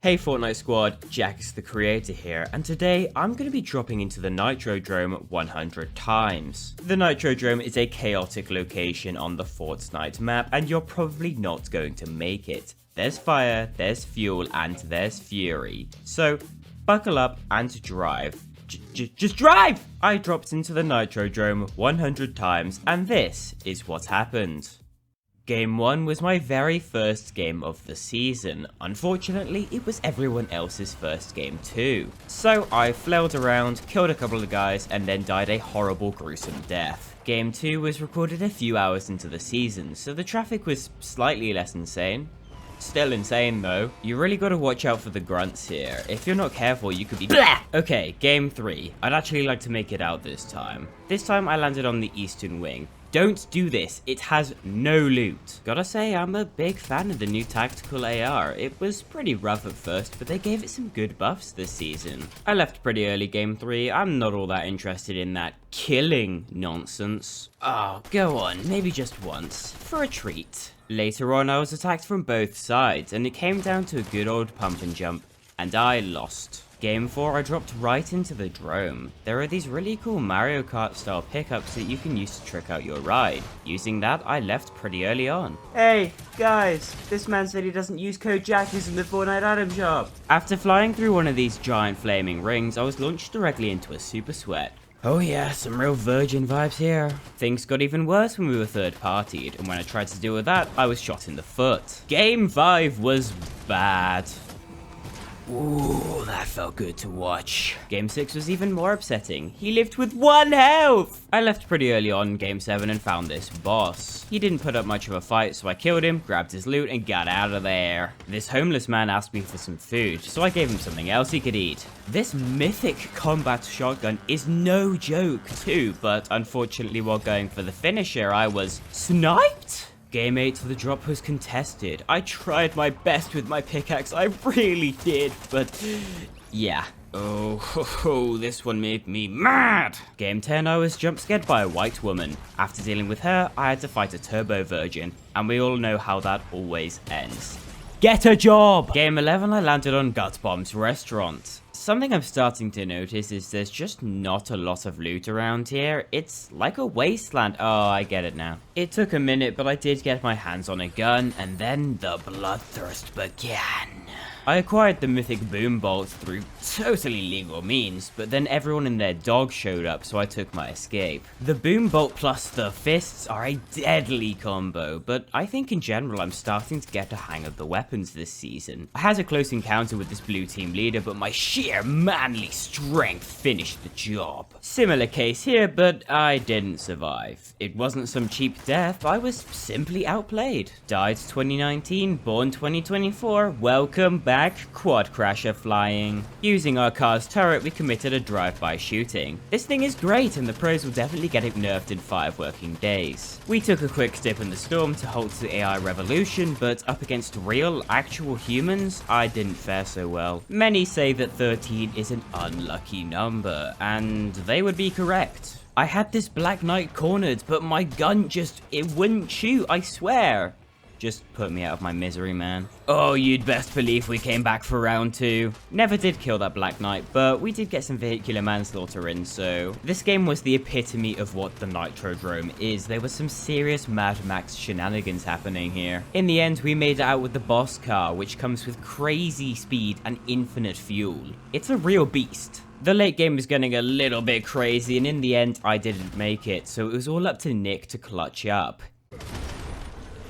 Hey Fortnite squad, Jakus the creator here, and today I'm going to be dropping into the Nitro 100 times. The Nitro is a chaotic location on the Fortnite map, and you're probably not going to make it. There's fire, there's fuel, and there's fury. So, buckle up and drive. Just drive! I dropped into the Nitro 100 times, and this is what happened. Game 1 was my very first game of the season. Unfortunately, it was everyone else's first game too. So I flailed around, killed a couple of guys, and then died a horrible, gruesome death. Game 2 was recorded a few hours into the season, so the traffic was slightly less insane. Still insane though. You really gotta watch out for the grunts here. If you're not careful, you could be BLAH! Okay, game 3. I'd actually like to make it out this time. This time I landed on the eastern wing. Don't do this, it has no loot. Gotta say, I'm a big fan of the new tactical AR. It was pretty rough at first, but they gave it some good buffs this season. I left pretty early game 3, I'm not all that interested in that killing nonsense. Oh, go on, maybe just once, for a treat. Later on, I was attacked from both sides, and it came down to a good old pump and jump, and I lost. Game 4, I dropped right into the drome. There are these really cool Mario Kart style pickups that you can use to trick out your ride. Using that, I left pretty early on. Hey, guys, this man said he doesn't use code Jakus in the Fortnite item shop. After flying through one of these giant flaming rings, I was launched directly into a super sweat. Oh yeah, some real virgin vibes here. Things got even worse when we were third-partied, and when I tried to deal with that, I was shot in the foot. Game 5 was bad. Ooh, that felt good to watch. Game 6 was even more upsetting. He lived with 1 health! I left pretty early on in Game 7 and found this boss. He didn't put up much of a fight, so I killed him, grabbed his loot, and got out of there. This homeless man asked me for some food, so I gave him something else he could eat. This mythic combat shotgun is no joke too, but unfortunately while going for the finisher, I was sniped? Game 8, the drop was contested. I tried my best with my pickaxe, I really did, but yeah. Oh, this one made me mad! Game 10, I was jump scared by a white woman. After dealing with her, I had to fight a turbo virgin, and we all know how that always ends. Get a job! Game 11, I landed on Gut Bomb's restaurant. Something I'm starting to notice is there's just not a lot of loot around here. It's like a wasteland. Oh, I get it now. It took a minute, but I did get my hands on a gun, and then the bloodthirst began. I acquired the mythic boom bolt through totally legal means, but then everyone and their dog showed up, so I took my escape. The boom bolt plus the fists are a deadly combo, but I think in general I'm starting to get a hang of the weapons this season. I had a close encounter with this blue team leader, but my sheer manly strength finished the job. Similar case here, but I didn't survive. It wasn't some cheap death, I was simply outplayed. Died 2019, born 2024, welcome back. Quad crasher flying. Using our car's turret, we committed a drive-by shooting. This thing is great, and the pros will definitely get it nerfed in 5 working days. We took a quick dip in the storm to halt the AI revolution, but up against real, actual humans, I didn't fare so well. Many say that 13 is an unlucky number, and they would be correct. I had this Black Knight cornered, but my gun it wouldn't shoot, I swear. Just put me out of my misery, man. Oh, you'd best believe we came back for round 2. Never did kill that Black Knight, but we did get some vehicular manslaughter in, so... This game was the epitome of what the Nitro is. There was some serious Mad Max shenanigans happening here. In the end, we made it out with the boss car, which comes with crazy speed and infinite fuel. It's a real beast. The late game was getting a little bit crazy, and in the end, I didn't make it, so it was all up to Nick to clutch up.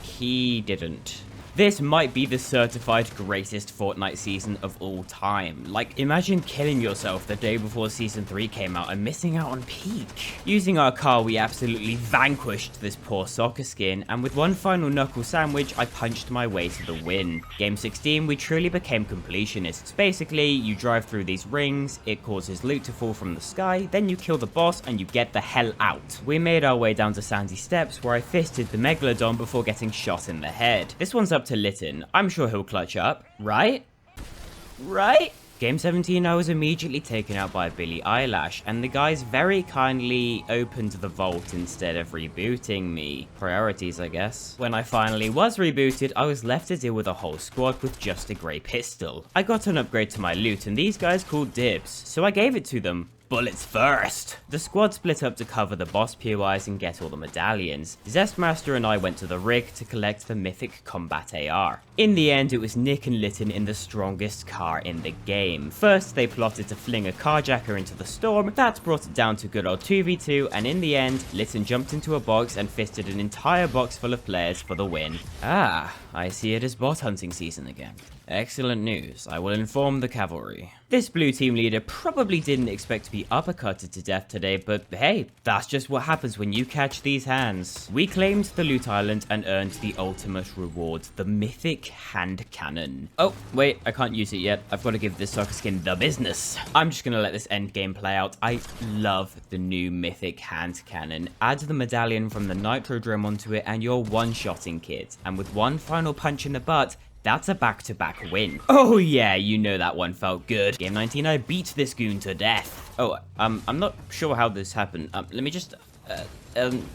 He didn't. This might be the certified greatest Fortnite season of all time. Like, imagine killing yourself the day before Season 3 came out and missing out on peak. Using our car, we absolutely vanquished this poor soccer skin, and with one final knuckle sandwich, I punched my way to the win. Game 16, we truly became completionists. Basically, you drive through these rings, it causes loot to fall from the sky, then you kill the boss, and you get the hell out. We made our way down to Sandy Steps, where I fisted the Megalodon before getting shot in the head. This one's up to Lytton. I'm sure he'll clutch up, right? Right? Game 17, I was immediately taken out by Billie Eyelash, and the guys very kindly opened the vault instead of rebooting me. Priorities, I guess. When I finally was rebooted, I was left to deal with a whole squad with just a grey pistol. I got an upgrade to my loot, and these guys called dibs, so I gave it to them. Bullets first! The squad split up to cover the boss POIs and get all the medallions. Zestmaster and I went to the rig to collect the mythic combat AR. In the end, it was Nick and Litten in the strongest car in the game. First, they plotted to fling a carjacker into the storm, that brought it down to good old 2v2, and in the end, Litten jumped into a box and fisted an entire box full of players for the win. Ah, I see it is bot hunting season again. Excellent news. I will inform the cavalry. This blue team leader probably didn't expect to be uppercutted to death today, but hey, that's just what happens when you catch these hands. We claimed the loot island and earned the ultimate reward, the mythic hand cannon. Oh, wait, I can't use it yet. I've got to give this sucker skin the business. I'm just gonna let this end game play out. I love the new mythic hand cannon. Add the medallion from the Nitro Drome onto it and you're one-shotting kids. And with one final punch in the butt, that's a back-to-back win. Oh yeah, you know that one felt good. Game 19, I beat this goon to death. Oh, I'm not sure how this happened. Let me just,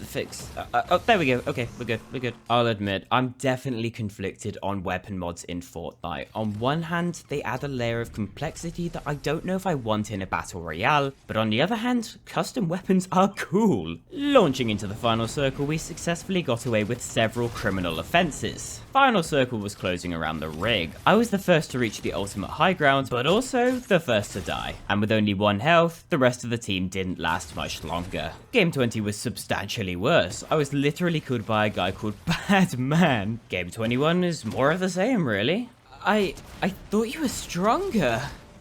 fix. Oh, there we go. Okay, we're good. I'll admit, I'm definitely conflicted on weapon mods in Fortnite. On one hand, they add a layer of complexity that I don't know if I want in a battle royale, but on the other hand, custom weapons are cool. Launching into the final circle, we successfully got away with several criminal offenses. Final circle was closing around the rig. I was the first to reach the ultimate high ground, but also the first to die. And with only 1 health, the rest of the team didn't last much longer. Game 20 was substantially worse. I was literally killed by a guy called Bad Man. Game 21 is more of the same, really. I thought you were stronger.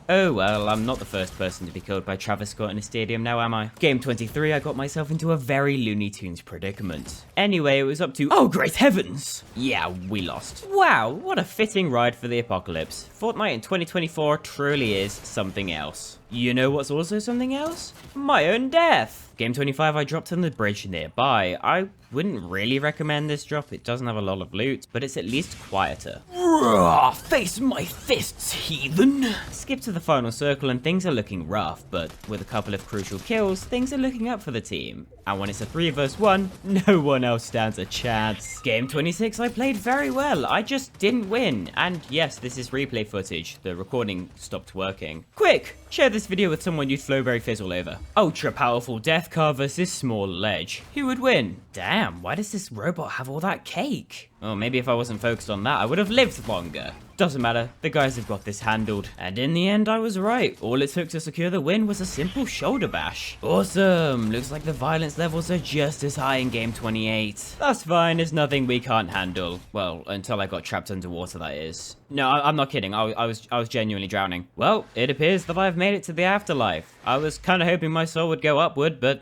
Oh well, I'm not the first person to be killed by Travis Scott in a stadium now, am I? Game 23, I got myself into a very Looney Tunes predicament. Anyway, it was up to— oh, great heavens! Yeah, we lost. Wow, what a fitting ride for the apocalypse. Fortnite in 2024 truly is something else. You know what's also something else? My own death! Game 25, I dropped on the bridge nearby. I wouldn't really recommend this drop, it doesn't have a lot of loot, but it's at least quieter. Roar, face my fists, heathen! Skip to the final circle and things are looking rough, but with a couple of crucial kills, things are looking up for the team. And when it's a 3 vs 1, no one else stands a chance. Game 26, I played very well, I just didn't win. And yes, this is replay footage, the recording stopped working. Quick, share this video with someone you'd Flowberry Fizzle over. Ultra powerful death car versus small ledge. Who would win? Damn, why does this robot have all that cake? Oh, maybe if I wasn't focused on that, I would have lived longer. Doesn't matter, the guys have got this handled. And in the end, I was right. All it took to secure the win was a simple shoulder bash. Awesome, looks like the violence levels are just as high in game 28. That's fine, it's nothing we can't handle. Well, until I got trapped underwater, that is. No, I'm not kidding, I was genuinely drowning. Well, it appears that I've made it to the afterlife. I was kind of hoping my soul would go upward, but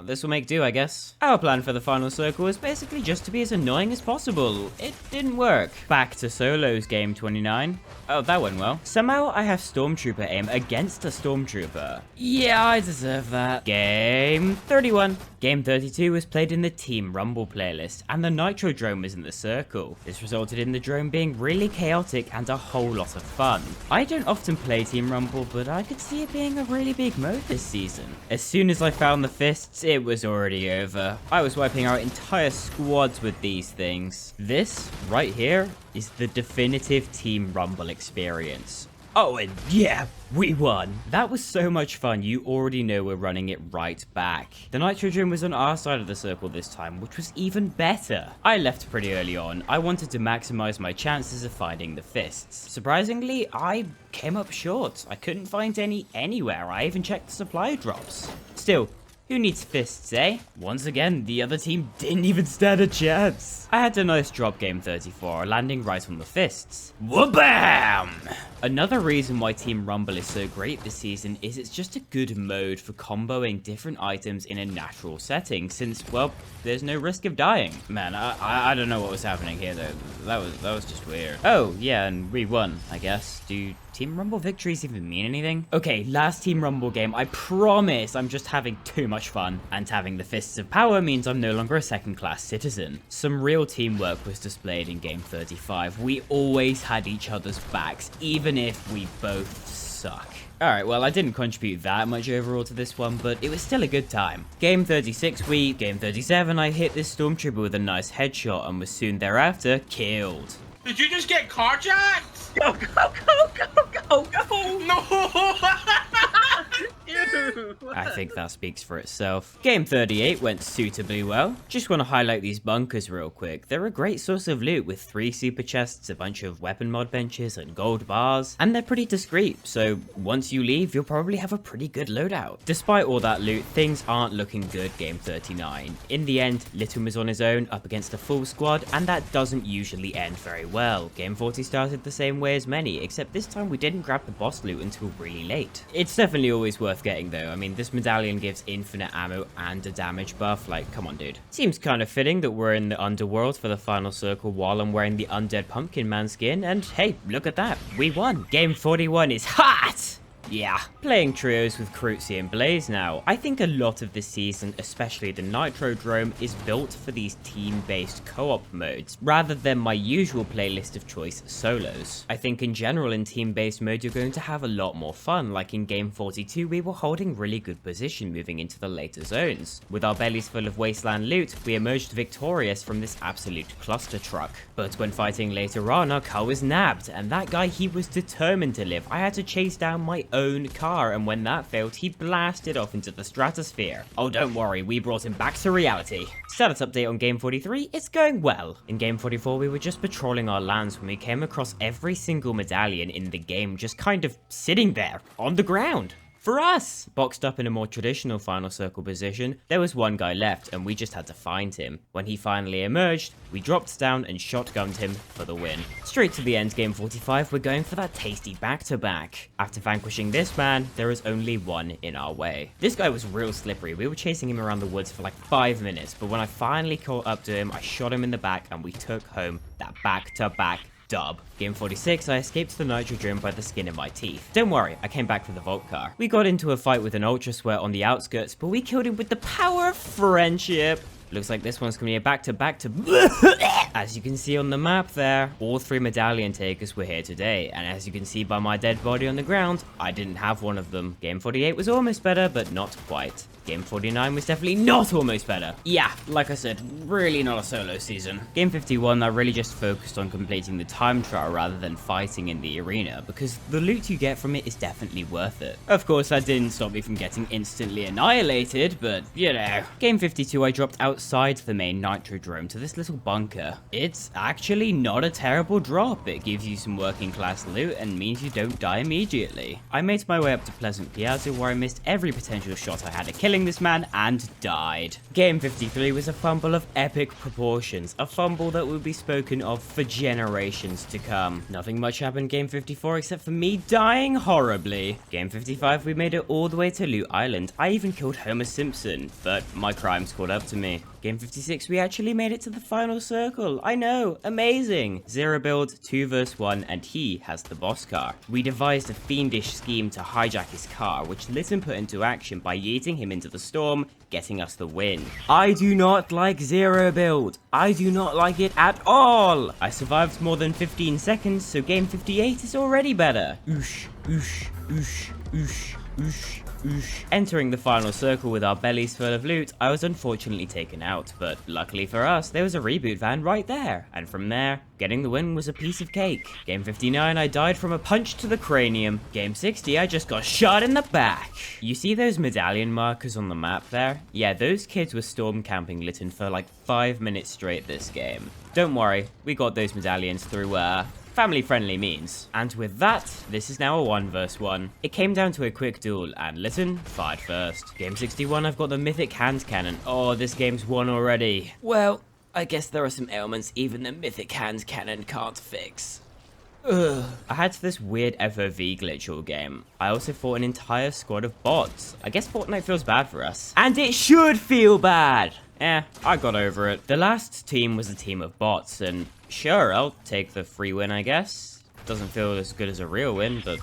this will make do, I guess. Our plan for the final circle was basically just to be as annoying as possible. It didn't work. Back to solos, game 29. Oh, that went well. Somehow I have Stormtrooper aim against a Stormtrooper. Yeah, I deserve that. Game 31. Game 32 was played in the Team Rumble playlist, and the Nitro Drome was in the circle. This resulted in the drone being really chaotic and a whole lot of fun. I don't often play Team Rumble, but I could see it being a really big mode this season. As soon as I found the fists, it was already over. I was wiping out entire squads with these things. This, right here, is the definitive Team Rumble experience. Oh, and yeah, we won. That was so much fun, you already know we're running it right back. The Nitro Drome was on our side of the circle this time, which was even better. I left pretty early on. I wanted to maximize my chances of finding the fists. Surprisingly, I came up short. I couldn't find any anywhere. I even checked the supply drops. Still, who needs fists, eh? Once again, the other team didn't even stand a chance. I had a nice drop game 34, landing right on the fists. Wha-bam! Another reason why Team Rumble is so great this season is it's just a good mode for comboing different items in a natural setting, since, well, there's no risk of dying. Man, I don't know what was happening here, though. That was just weird. Oh, yeah, and we won, I guess. Do Team Rumble victories even mean anything? Okay, last Team Rumble game, I promise I'm just having too much fun. And having the Fists of Power means I'm no longer a second-class citizen. Some real teamwork was displayed in game 35. We always had each other's backs, even if we both suck. Alright, well, I didn't contribute that much overall to this one, but it was still a good time. Game 36 Game 37 I hit this stormtrooper with a nice headshot and was soon thereafter killed. Did you just get carjacked? Go, go, go, go, go, go! No! Ew. I think that speaks for itself. Game 38 went suitably well. Just want to highlight these bunkers real quick. They're a great source of loot with 3 super chests, a bunch of weapon mod benches, and gold bars. And they're pretty discreet, so once you leave, you'll probably have a pretty good loadout. Despite all that loot, things aren't looking good game 39. In the end, Litton was on his own up against a full squad, and that doesn't usually end very well. Game 40 started the same way as many, except this time we didn't grab the boss loot until really late. It's definitely always worth getting though. I mean, this medallion gives infinite ammo and a damage buff. Like, come on, dude. Seems kind of fitting that we're in the underworld for the final circle while I'm wearing the undead pumpkin man skin, and hey, look at that. We won. Game 41 is hot! Yeah, playing trios with Cruzy and Blaze now. I think a lot of this season, especially the Nitro Drome, is built for these team-based co-op modes, rather than my usual playlist of choice solos. I think in general in team-based mode you're going to have a lot more fun, like in game 42 we were holding really good position moving into the later zones. With our bellies full of wasteland loot, we emerged victorious from this absolute cluster truck. But when fighting later on, our car was nabbed, and that guy, he was determined to live. I had to chase down my own car, and when that failed, he blasted off into the stratosphere. Oh, don't worry, we brought him back to reality. Status update on game 43, it's going well. In game 44, we were just patrolling our lands when we came across every single medallion in the game just kind of sitting there on the ground. For us! Boxed up in a more traditional final circle position, there was one guy left and we just had to find him. When he finally emerged, we dropped down and shotgunned him for the win. Straight to the end, game 45, we're going for that tasty back-to-back. After vanquishing this man, there is only one in our way. This guy was real slippery. We were chasing him around the woods for like 5 minutes, but when I finally caught up to him, I shot him in the back and we took home that back-to-back dub. Game 46, I escaped the Nitro Drome by the skin of my teeth. Don't worry, I came back for the Vault car. We got into a fight with an Ultra Sweat on the outskirts, but we killed him with the power of friendship. Looks like this one's gonna be a back-to-back to As you can see on the map there, all 3 medallion takers were here today, and as you can see by my dead body on the ground, I didn't have one of them. Game 48 was almost better, but not quite. Game 49 was definitely not almost better. Yeah, like I said, really not a solo season. Game 51, I really just focused on completing the time trial rather than fighting in the arena, because the loot you get from it is definitely worth it. Of course, that didn't stop me from getting instantly annihilated, but you know. Game 52, I dropped outside the main Nitro Drome to this little bunker. It's actually not a terrible drop. It gives you some working class loot and means you don't die immediately. I made my way up to Pleasant Piazza where I missed every potential shot I had at killing this man and died. Game 53 was a fumble of epic proportions, a fumble that will be spoken of for generations to come. Nothing much happened game 54 except for me dying horribly. Game 55, we made it all the way to Loot Island. I even killed Homer Simpson, but my crimes caught up to me. Game 56, we actually made it to the final circle. I know, amazing. Zero build, 2 vs 1, and he has the boss car. We devised a fiendish scheme to hijack his car, which Litton put into action by yeeting him into the storm, getting us the win. I do not like zero build. I do not like it at all. I survived more than 15 seconds, so game 58 is already better. Oosh, oosh, oosh, oosh, oosh. Entering the final circle with our bellies full of loot, I was unfortunately taken out, but luckily for us, there was a reboot van right there, and from there, getting the win was a piece of cake. Game 59, I died from a punch to the cranium. Game 60, I just got shot in the back. You see those medallion markers on the map there? Yeah, those kids were storm camping Litton for like 5 minutes straight this game. Don't worry, we got those medallions through, family-friendly means. And with that, this is now a 1 vs 1. It came down to a quick duel, and Litton fired first. Game 61, I've got the mythic hand cannon. Oh, this game's won already. Well, I guess there are some ailments even the mythic hand cannon can't fix. Ugh. I had this weird FOV glitch all game. I also fought an entire squad of bots. I guess Fortnite feels bad for us. And it should feel bad! I got over it. The last team was a team of bots, and sure, I'll take the free win, I guess. Doesn't feel as good as a real win, but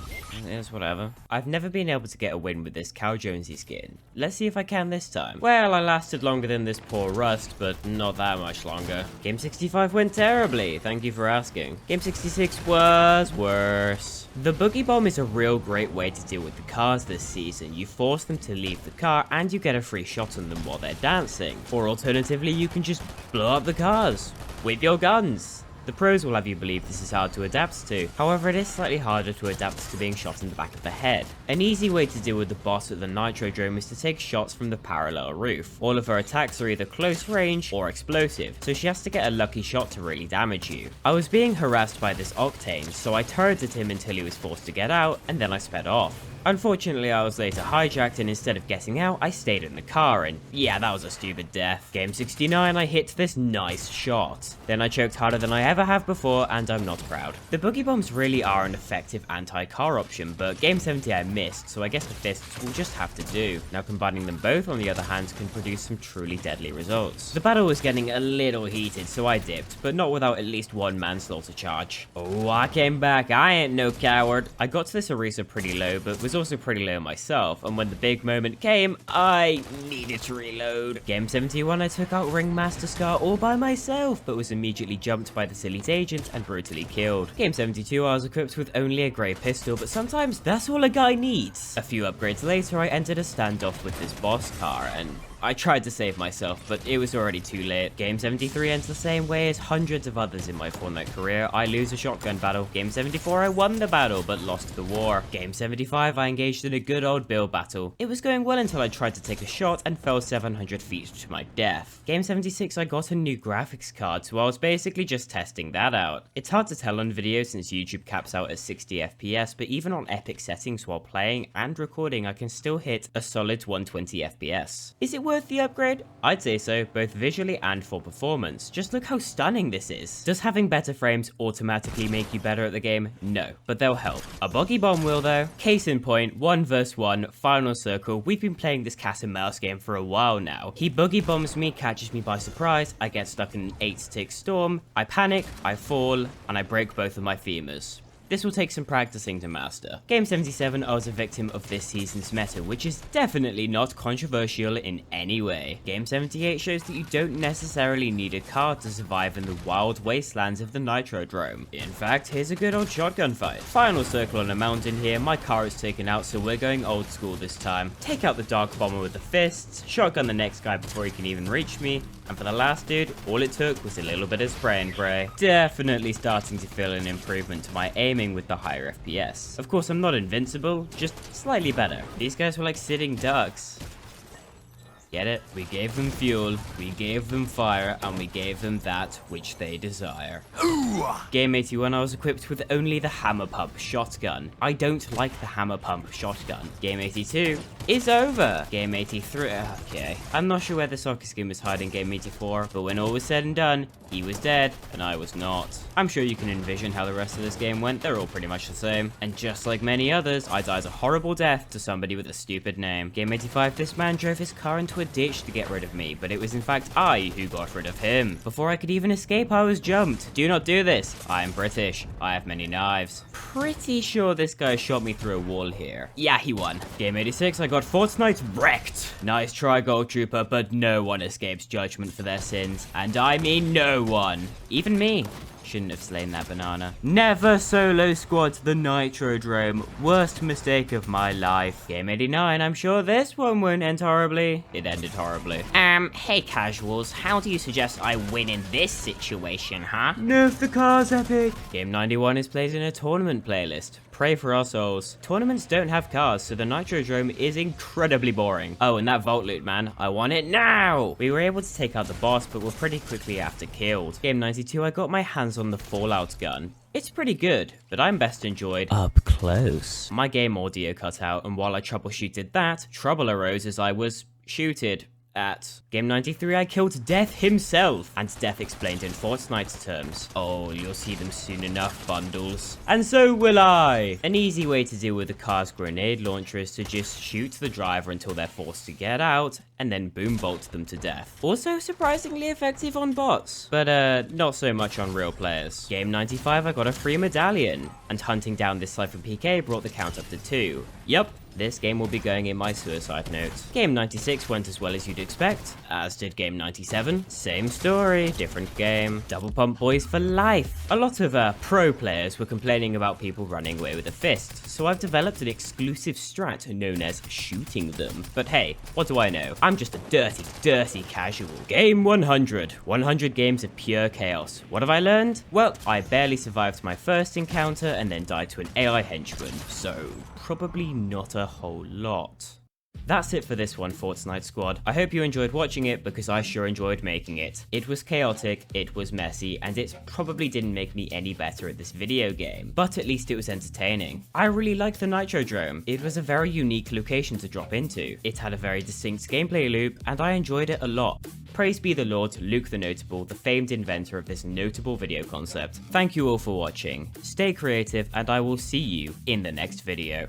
it's whatever. I've never been able to get a win with this Cow Jonesy skin. Let's see if I can this time. Well, I lasted longer than this poor Rust, but not that much longer. Game 65 went terribly, thank you for asking. Game 66 was worse. The Boogie Bomb is a real great way to deal with the cars this season. You force them to leave the car and you get a free shot on them while they're dancing. Or alternatively, you can just blow up the cars with your guns. The pros will have you believe this is hard to adapt to. However, it is slightly harder to adapt to being shot in the back of the head. An easy way to deal with the boss at the Nitrodrome is to take shots from the parallel roof. All of her attacks are either close range or explosive, so she has to get a lucky shot to really damage you. I was being harassed by this Octane, so I turreted him until he was forced to get out, and then I sped off. Unfortunately, I was later hijacked, and instead of getting out, I stayed in the car, and yeah, that was a stupid death. Game 69, I hit this nice shot. Then I choked harder than I ever have before, and I'm not proud. The Boogie Bombs really are an effective anti-car option, but Game 70 I missed, so I guess the fists will just have to do. Now combining them both, on the other hand, can produce some truly deadly results. The battle was getting a little heated, so I dipped, but not without at least one manslaughter charge. Oh, I came back, I ain't no coward. I got to this Orisa pretty low, but was also pretty low myself, and when the big moment came, I needed to reload. Game 71, I took out Ringmaster Scar all by myself, but was immediately jumped by this elite agent and brutally killed. Game 72, I was equipped with only a grey pistol, but sometimes that's all a guy needs. A few upgrades later, I entered a standoff with this boss car, and I tried to save myself, but it was already too late. Game 73 ends the same way as hundreds of others in my Fortnite career. I lose a shotgun battle. Game 74, I won the battle, but lost the war. Game 75, I engaged in a good old build battle. It was going well until I tried to take a shot and fell 700 feet to my death. Game 76, I got a new graphics card, so I was basically just testing that out. It's hard to tell on video since YouTube caps out at 60 FPS, but even on epic settings while playing and recording, I can still hit a solid 120 FPS. Is it worth the upgrade? I'd say so, both visually and for performance. Just look how stunning this is. Does having better frames automatically make you better at the game? No, but they'll help. A Boogie Bomb will though. Case in point, 1 vs 1, final circle. We've been playing this cat and mouse game for a while now. He Boogie Bombs me, catches me by surprise, I get stuck in an 8-tick storm, I panic, I fall, and I break both of my femurs. This will take some practicing to master. Game 77, I was a victim of this season's meta, which is definitely not controversial in any way. Game 78 shows that you don't necessarily need a car to survive in the wild wastelands of the Nitrodrome. In fact, here's a good old shotgun fight. Final circle on a mountain here, my car is taken out, so we're going old school this time. Take out the Dark Bomber with the fists, shotgun the next guy before he can even reach me, and for the last dude, all it took was a little bit of spray and pray. Definitely starting to feel an improvement to my aiming with the higher FPS. Of course, I'm not invincible, just slightly better. These guys were like sitting ducks. Get it? We gave them fuel, we gave them fire, and we gave them that which they desire. Game 81, I was equipped with only the hammer pump shotgun. I don't like the hammer pump shotgun. Game 82 is over. Game 83, okay. I'm not sure where the soccer skin was hiding Game 84, but when all was said and done, he was dead, and I was not. I'm sure you can envision how the rest of this game went. They're all pretty much the same. And just like many others, I died a horrible death to somebody with a stupid name. Game 85, this man drove his car into a ditch to get rid of me, but it was in fact I who got rid of him. Before I could even escape, I was jumped. Do not do this. I am British. I have many knives. Pretty sure this guy shot me through a wall here. Yeah, he won. Game 86, I got Fortnite Wrecked. Nice try, Gold Trooper, but no one escapes judgment for their sins. And I mean no one. Even me. Shouldn't have slain that banana. Never solo squad to the Nitrodrome. Worst mistake of my life. Game 89, I'm sure this one won't end horribly. It ended horribly. Hey casuals, how do you suggest I win in this situation, huh? Nerf the cars, epic. Game 91 is played in a tournament playlist. Pray for our souls. Tournaments don't have cars, so the Nitrodrome is incredibly boring. Oh, and that vault loot, man. I want it now! We were able to take out the boss, but were pretty quickly after killed. Game 92, I got my hands on the Fallout gun. It's pretty good, but I'm best enjoyed up close. My game audio cut out, and while I troubleshooted that, trouble arose as I was shooted at. Game 93, I killed Death himself, and Death explained in Fortnite terms. Oh, you'll see them soon enough, bundles. And so will I! An easy way to deal with the car's grenade launcher is to just shoot the driver until they're forced to get out, and then boombolt them to death. Also surprisingly effective on bots, but not so much on real players. Game 95, I got a free medallion, and hunting down this Cypher PK brought the count up to 2. Yup. This game will be going in my suicide note. Game 96 went as well as you'd expect, as did Game 97. Same story, different game. Double pump boys for life. A lot of pro players were complaining about people running away with a fist, so I've developed an exclusive strat known as shooting them. But hey, what do I know? I'm just a dirty, dirty casual. Game 100. 100 games of pure chaos. What have I learned? Well, I barely survived my first encounter and then died to an AI henchman, so probably not a whole lot. That's it for this one, Fortnite Squad. I hope you enjoyed watching it because I sure enjoyed making it. It was chaotic, it was messy, and it probably didn't make me any better at this video game, but at least it was entertaining. I really liked the Nitrodrome. It was a very unique location to drop into. It had a very distinct gameplay loop, and I enjoyed it a lot. Praise be the Lord to Luke the Notable, the famed inventor of this notable video concept. Thank you all for watching. Stay creative, and I will see you in the next video.